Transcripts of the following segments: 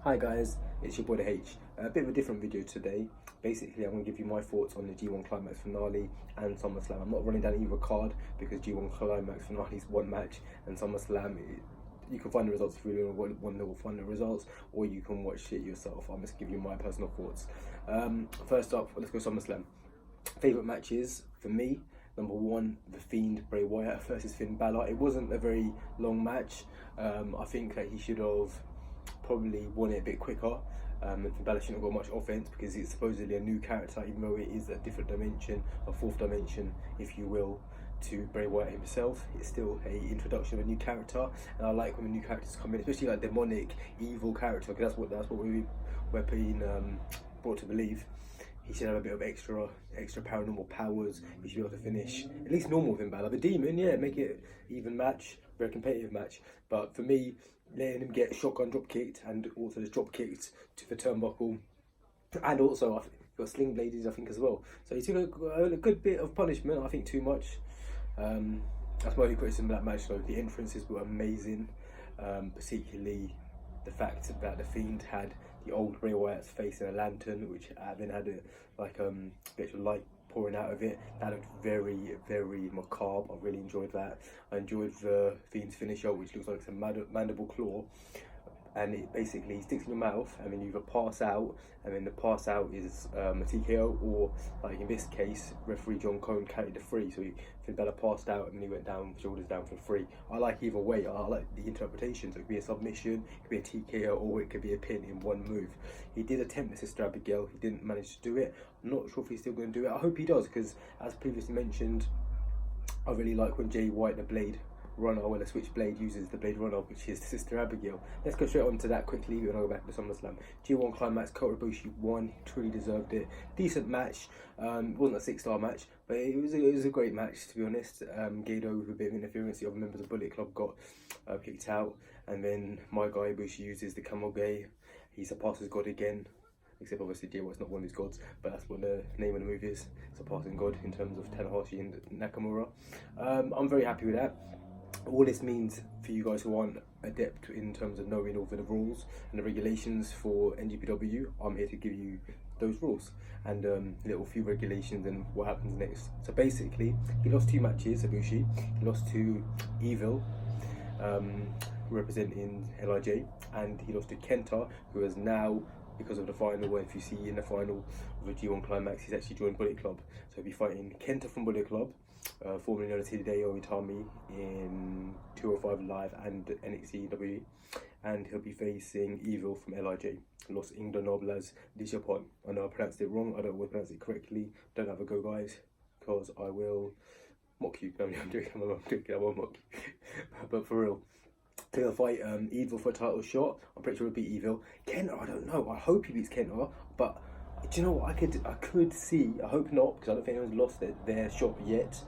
Hi guys, it's your boy the H. A bit of a different video today. Basically, I'm going to give you my thoughts on the G1 Climax finale and SummerSlam. I'm not running down either card because G1 Climax finale is one match and SummerSlam, you can find the results if you really want to find the results, or you can watch it yourself. I'm just giving you my personal thoughts. First up, let's go SummerSlam. Favourite matches for me, number one, The Fiend Bray Wyatt versus Finn Balor. It wasn't a very long match. I think that he should have probably won it a bit quicker. And Finn Balor shouldn't have got much offense because it's supposedly a new character, even though it is a different dimension, a fourth dimension, if you will, to Bray Wyatt himself. It's still a introduction of a new character, and I like when the new characters come in, especially like demonic, evil character, because that's what we're being brought to believe. He should have a bit of extra paranormal powers. He should be able to finish at least normal Finn Balor. The Demon, yeah, make it even match, very competitive match. But for me, letting him get shotgun drop kicked and also just drop kicked to the turnbuckle, and also I think got sling blades, I think, as well. So he took a good bit of punishment. I think too much. That's my only criticism of that match. So the entrances were amazing, particularly the fact that the Fiend had the old Bray Wyatt's face in a lantern, which then had a bit of light pouring out of it. That looked very, very macabre. I really enjoyed that. I enjoyed the Fiend's finisher, which looks like it's a mandible claw, and it basically sticks in your mouth, and then you either pass out, and then the pass out is a TKO, or like in this case, referee John Cone carried the free, so Finn Balor passed out and then he went down, shoulders down for free. I like either way. I like the interpretations. It could be a submission, it could be a TKO, or it could be a pin in one move. He did attempt Sister Abigail, he didn't manage to do it. I'm not sure if he's still going to do it. I hope he does, because as previously mentioned, I really like when Jay White, the Blade Runner, when the Switchblade uses the Blade Runner, which is Sister Abigail. Let's go straight on to that quickly, and I'll go back to SummerSlam. G1 Climax, Kota Ibushi won. He truly deserved it. Decent match. It wasn't a 6-star match, but it was a great match, to be honest. Gato, with a bit of interference, the other members of Bullet Club got kicked out, and then my guy Ibushi uses the Camel Gay. He surpasses God again. Except obviously Jay White's not one of his gods, but that's what the name of the move is, surpassing God, in terms of Tanahashi and Nakamura. I'm very happy with that. All this means for you guys who aren't adept in terms of knowing all the rules and the regulations for Njpw, I'm here to give you those rules and little few regulations and what happens next. So basically, he lost 2 matches, Ibushi. He lost to Evil, representing LIJ, and he lost to Kenta, who is now, because of the final, if you see in the final of the G1 Climax, he's actually joined Bullet Club. So he'll be fighting Kenta from Bullet Club, formerly known as Hideo Itami in 205 Live and NXT, and he'll be facing Evil from LIJ, Los Ingobernables de Japón. I know I pronounced it wrong, I don't always pronounce it correctly. Don't have a go, guys, because I will mock you. No, I'm joking, I won't mock you. But for real, they'll fight Evil for a title shot. I'm pretty sure it'll be Evil. Kenta, I don't know. I hope he beats Kenta, but do you know what? I could see. I hope not, because I don't think anyone's lost their shot yet.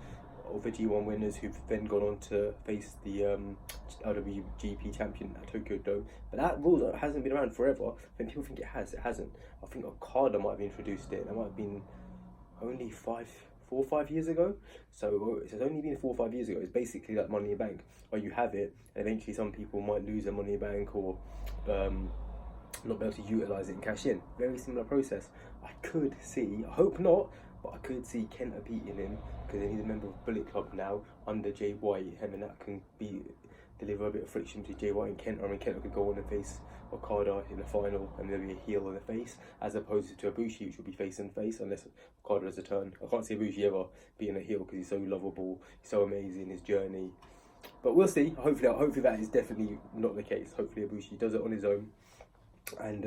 Of the G1 winners who've then gone on to face the LWGP champion at Tokyo Dome. But that rule hasn't been around forever. When people think it has, it hasn't. I think Okada might have introduced it. That might have been only 4 or 5 years ago. So it's only been 4 or 5 years ago. It's basically like Money in the Bank, where you have it, and eventually some people might lose their Money in the Bank, or not be able to utilise it and cash in. Very similar process. I could see, I hope not, but I could see Kenta beating him, because then he's a member of Bullet Club now under Jay White, and then that can deliver a bit of friction to Jay White and Kenta. I mean, Kenta could go on and face Okada in the final, and there'll be a heel and a face, as opposed to Ibushi, which will be face and face, unless Okada has a turn. I can't see Ibushi ever being a heel, because he's so lovable, he's so amazing, his journey. But we'll see. Hopefully that is definitely not the case. Hopefully Ibushi does it on his own, and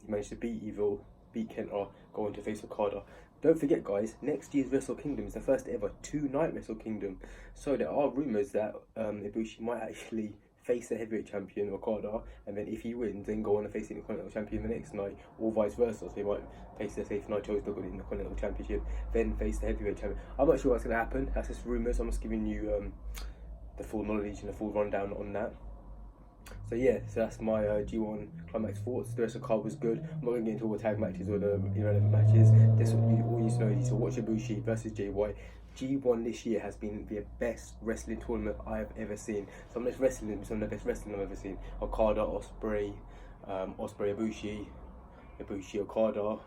he managed to beat Evil, beat Kenta, go on to face Okada. Don't forget, guys, next year's Wrestle Kingdom is the first ever 2-night Wrestle Kingdom. So there are rumours that Ibushi might actually face the heavyweight champion Okada, and then if he wins, then go on and face the Intercontinental champion the next night, or vice versa. So he might face the safe Naito's the Intercontinental championship, then face the heavyweight champion. I'm not sure what's going to happen. That's just rumours. I'm just giving you the full knowledge and the full rundown on that. So yeah, so that's my G1 Climax thoughts. The rest of the card was good. I'm not going to get into all the tag matches or the irrelevant matches. This all you need to know is to watch Ibushi versus Jay White. G1 this year has been the best wrestling tournament I have ever seen. Some of the best wrestling I've ever seen. Okada, Ospreay, Ospreay Ibushi Okada,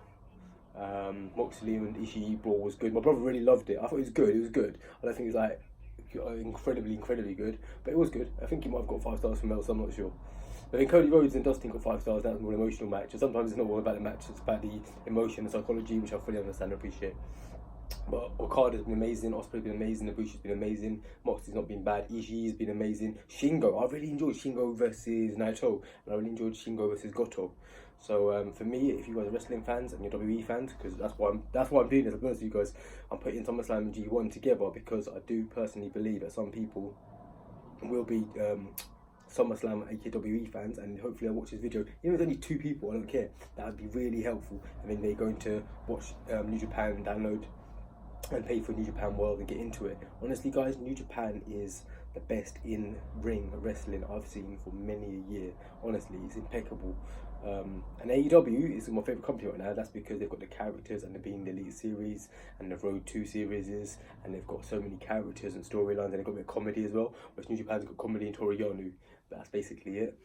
Moxley and Ishii brawl was good. My brother really loved it. I thought it was good. It was good. I don't think it was like incredibly good, but it was good. I think he might have got 5 stars from Mel, so I'm not sure. I think Cody Rhodes and Dustin got 5 stars. That was more an emotional match. And sometimes it's not all about the match; it's about the emotion and psychology, which I fully understand and appreciate. But Okada's been amazing, Ospreay's been amazing, Ibushi's been amazing, Moxley's not been bad, Ishii's been amazing. Shingo, I really enjoyed Shingo versus Naito, and I really enjoyed Shingo versus Goto. So for me, if you guys are wrestling fans and you're WWE fans, because that's why I'm doing this, I'll be honest with you guys, I'm putting SummerSlam and G1 together because I do personally believe that some people will be SummerSlam AKWE fans, and hopefully I'll watch this video. Even if it's only 2 people, I don't care. That would be really helpful. And then they're going to watch New Japan and download and pay for New Japan World and get into it. Honestly guys, New Japan is the best in ring wrestling I've seen for many a year. Honestly, it's impeccable. And AEW is my favourite company right now. That's because they've got the characters, and they're being the Elite Series and the Road 2 series, and they've got so many characters and storylines, and they've got a bit of comedy as well, which New Japan's got comedy and Toriyonu. That's basically it.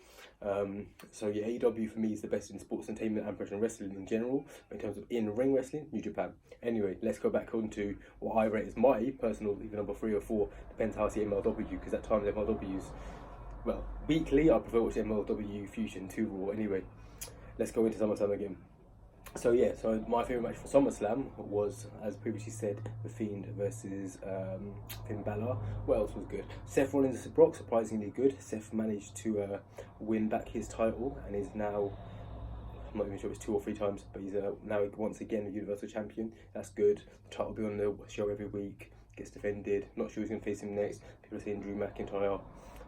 So yeah, AEW for me is the best in sports entertainment and professional wrestling in general. But in terms of in-ring wrestling, New Japan. Anyway, let's go back on to what I rate as my personal, either number 3 or 4, depends how I see MLW, because at times MLW's, well, weekly, I prefer watching MLW Fusion 2 Raw. Anyway, let's go into SummerSlam again. So yeah, so my favourite match for SummerSlam was, as previously said, The Fiend versus Finn Balor. What else was good? Seth Rollins versus Brock, surprisingly good. Seth managed to win back his title and is now, I'm not even sure if it's 2 or 3 times, but he's now once again a Universal Champion. That's good. The title will be on the show every week, gets defended. Not sure who's going to face him next. People are saying Drew McIntyre.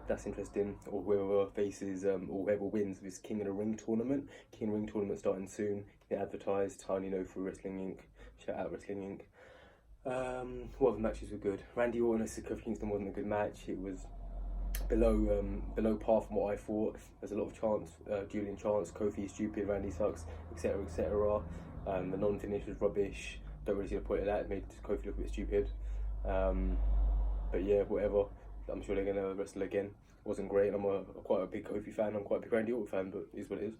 That's interesting. Or whoever faces, or whoever wins this King of the Ring tournament. King of the Ring tournament starting soon. Get advertised. I only know through Wrestling Inc. Shout out Wrestling Inc. What other matches were good? Randy Orton versus Kofi Kingston wasn't a good match. It was below par from what I thought. There's a lot of chants, Julian chants, Kofi is stupid, Randy sucks, etc, etc. The non-finish was rubbish. Don't really see the point of that. It made Kofi look a bit stupid. But yeah, whatever. I'm sure they're going to wrestle again. It wasn't great. I'm quite a big Kofi fan. I'm quite a big Randy Orton fan, but it is what it is.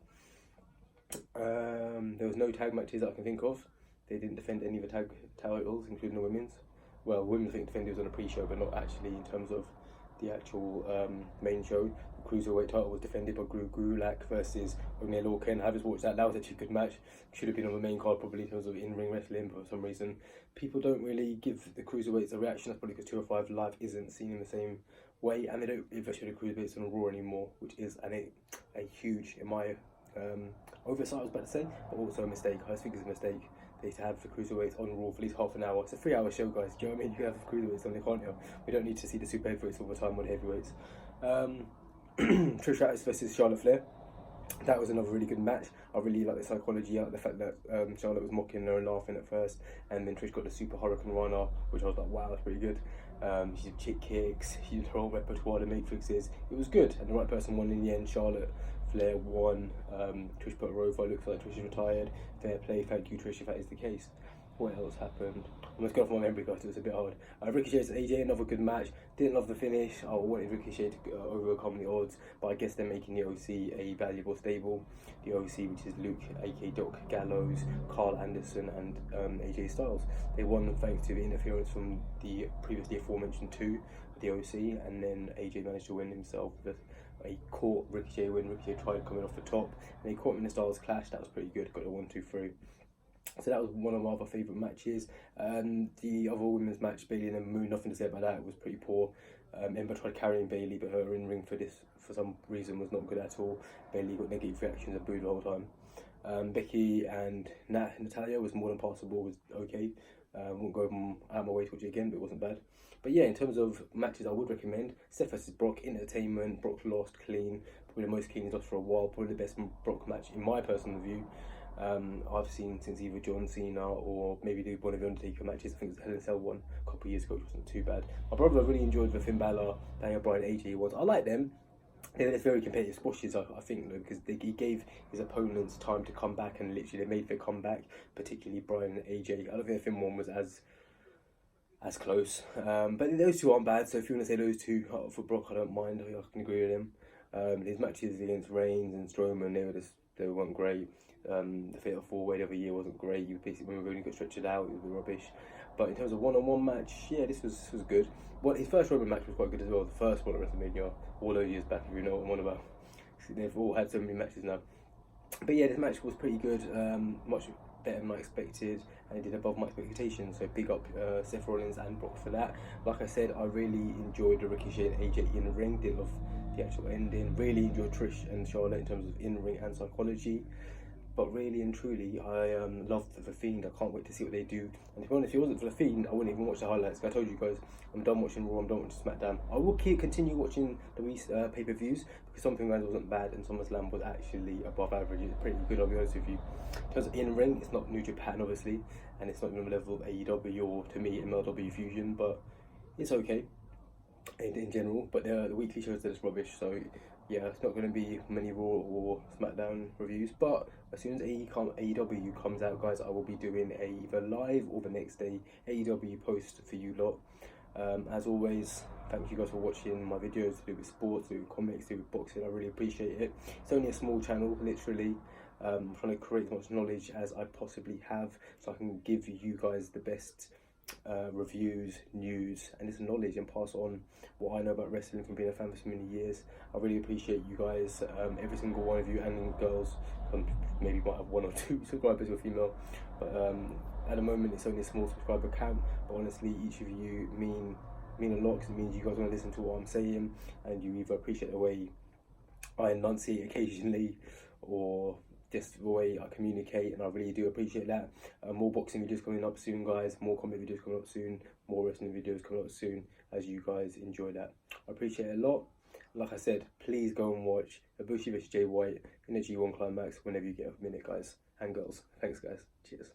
There was no tag matches that I can think of. They didn't defend any of the tag titles, including the women's. Well, women's I think defended was on a pre-show, but not actually in terms of the actual main show. The Cruiserweight title was defended by Gulak versus O'Neil Lorcan. I just watched that. That was actually a good match. Should have been on the main card probably in terms of in-ring wrestling, but for some reason people don't really give the Cruiserweights a reaction. That's probably because 205 Live isn't seen in the same way, and they don't even show the Cruiserweights on Raw anymore, which is a huge, in my oversight I was about to say, but also a mistake. I just think it's a mistake. They need to have the Cruiserweights on Raw for at least half an hour. It's a 3-hour show, guys. Do you know what I mean? You can have the Cruiserweights on, can't you? We don't need to see the super heavyweights all the time on heavyweights. Trish Stratus versus Charlotte Flair. That was another really good match. I really like the psychology out of the fact that Charlotte was mocking her and laughing at first, and then Trish got the super Hurricane Rana, which I was like, wow, that's pretty good. She did chick kicks, she did her whole repertoire, the matrixes. It was good, and the right person won in the end. Charlotte Flair won. Trish put her over. Looks like Trish is retired. Fair play. Thank you, Trish, if that is the case. What else happened? I'm just going off my memory because it was a bit hard. Ricochet versus AJ, another good match. Didn't love the finish. I wanted Ricochet to overcome the odds, but I guess they're making the OC a valuable stable. The OC, which is Luke, aka Doc Gallows, Carl Anderson, and AJ Styles. They won thanks to the interference from the previously aforementioned 2, the OC, and then AJ managed to win himself with a caught Ricochet win. Ricochet tried coming off the top, and he caught him in the Styles Clash. That was pretty good. Got a 1-2-3. So that was one of my other favourite matches. The other women's match, Bayley and Moon, nothing to say about that. It was pretty poor. Ember tried carrying Bayley, but her in-ring for some reason was not good at all. Bayley got negative reactions and booed the whole time. Becky and Natalia was more than passable, was okay. Won't go out of my way to watch it again, but it wasn't bad. But yeah, in terms of matches I would recommend, Seth vs Brock, entertainment. Brock lost clean, probably the most clean he's lost for a while, probably the best Brock match in my personal view. I've seen since either John Cena or maybe one of the Undertaker matches. I think it was the Hell in a Cell one a couple of years ago, which wasn't too bad. My brother really enjoyed the Finn Balor, Daniel Bryan, AJ ones. I like them. They're very competitive squashes, I think, because he gave his opponents time to come back, and literally they made their comeback, particularly Bryan and AJ. I don't think the Finn one was as close, but those two aren't bad. So if you want to say those two for Brock, I don't mind. I can agree with them. His matches against Reigns and Strowman, they were just they weren't great. The fatal four-way the other year wasn't great. You basically, when we only got stretched out, it was rubbish. But in terms of one-on-one match, yeah, this was good. Well, his first Roman match was quite good as well. The first one at WrestleMania, all those years back, if you know what I'm on about. They've all had so many matches now. But yeah, this match was pretty good, much better than I expected, and it did above my expectations. So big up Seth Rollins and Brock for that. Like I said, I really enjoyed the Ricochet and AJ in the ring. Didn't love the actual ending. Really enjoyed Trish and Charlotte in terms of in ring and psychology. But really and truly, I loved The Fiend. I can't wait to see what they do. And to be honest, if it wasn't for The Fiend, I wouldn't even watch the highlights. I told you guys, I'm done watching Raw, I'm done watching SmackDown. I will continue watching the pay-per-views, because Something Guys wasn't bad and SummerSlam was actually above average. It's pretty good, I'll be honest with you. Because in-ring, it's not New Japan, obviously, and it's not even the level of AEW or, to me, MLW Fusion, but it's okay in general. But the weekly shows are just rubbish, so yeah, it's not going to be many Raw or SmackDown reviews. But as soon as AEW comes out, guys, I will be doing either live or the next day AEW post for you lot. As always, thank you guys for watching my videos to do with sports, to do with comics, to do with boxing. I really appreciate it. It's only a small channel, literally. I'm trying to create as much knowledge as I possibly have, so I can give you guys the best reviews, news, and just knowledge, and pass on what I know about wrestling from being a fan for so many years. I really appreciate you guys, every single one of you, and girls. Maybe might have 1 or 2 subscribers who are female, but at the moment it's only a small subscriber count. But honestly, each of you mean a lot, because it means you guys want to listen to what I'm saying, and you either appreciate the way I enunciate occasionally, or just the way I communicate, and I really do appreciate that. More boxing videos coming up soon, guys. More comic videos coming up soon. More wrestling videos coming up soon, as you guys enjoy that. I appreciate it a lot. Like I said, please go and watch Ibushi vs Jay White in the G1 Climax whenever you get a minute, guys and girls. Thanks, guys. Cheers.